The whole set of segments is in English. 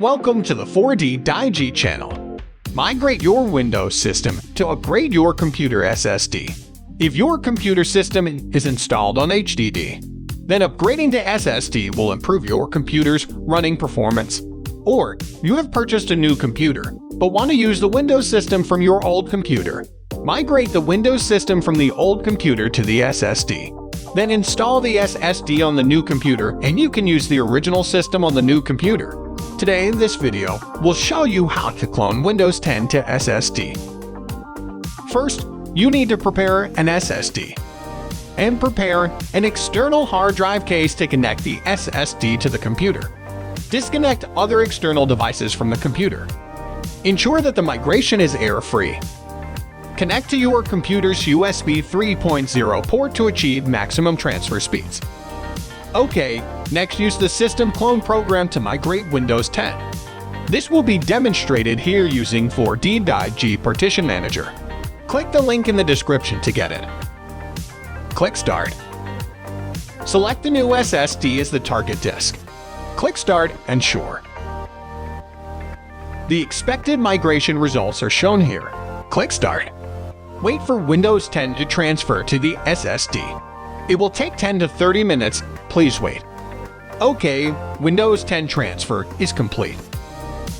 Welcome to the 4D channel. Migrate your Windows system to upgrade your computer SSD. If your computer system is installed on HDD, then upgrading to SSD will improve your computer's running performance. Or you have purchased a new computer, but want to use the Windows system from your old computer. Migrate the Windows system from the old computer to the SSD. Then install the SSD on the new computer and you can use the original system on the new computer. Today in this video, we'll show you how to clone Windows 10 to SSD. First, you need to prepare an SSD. And prepare an external hard drive case to connect the SSD to the computer. Disconnect other external devices from the computer. Ensure that the migration is error-free. Connect to your computer's USB 3.0 port to achieve maximum transfer speeds. Okay, next use the System Clone program to migrate Windows 10. This will be demonstrated here using 4D Partition Manager. Click the link in the description to get it. Click Start. Select the new SSD as the target disk. Click Start and Sure. The expected migration results are shown here. Click Start. Wait for Windows 10 to transfer to the SSD. It will take 10 to 30 minutes. Please wait. Okay, Windows 10 transfer is complete.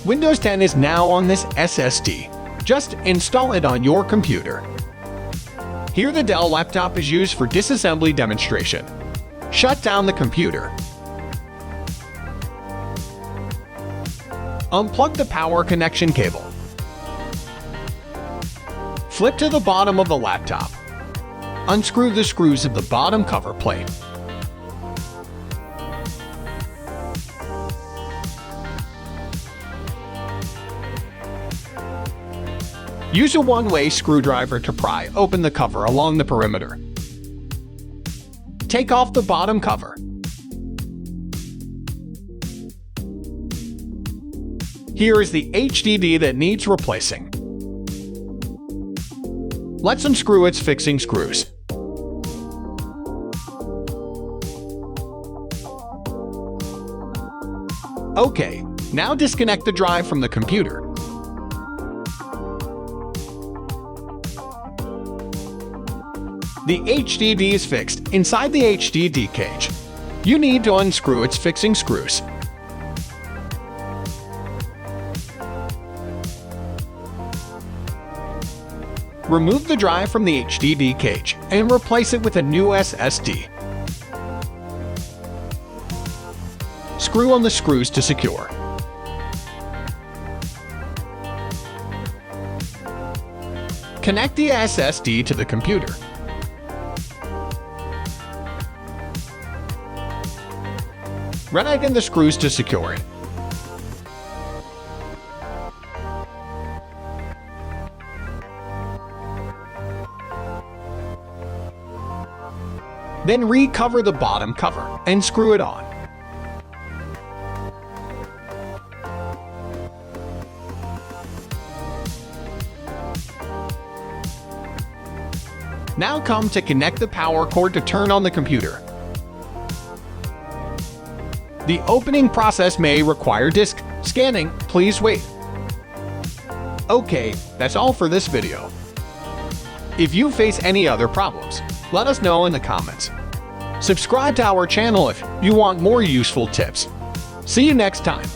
Windows 10 is now on this SSD. Just install it on your computer. Here the Dell laptop is used for disassembly demonstration. Shut down the computer. Unplug the power connection cable. Flip to the bottom of the laptop. Unscrew the screws of the bottom cover plate. Use a one-way screwdriver to pry open the cover along the perimeter. Take off the bottom cover. Here is the HDD that needs replacing. Let's unscrew its fixing screws. Okay, now disconnect the drive from the computer. The HDD is fixed inside the HDD cage. You need to unscrew its fixing screws. Remove the drive from the HDD cage and replace it with a new SSD. Screw on the screws to secure. Connect the SSD to the computer. Retighten the screws to secure it. Then recover the bottom cover and screw it on. Now come to connect the power cord to turn on the computer. The opening process may require disk scanning. Please wait. Okay, that's all for this video. If you face any other problems, let us know in the comments. Subscribe to our channel if you want more useful tips. See you next time.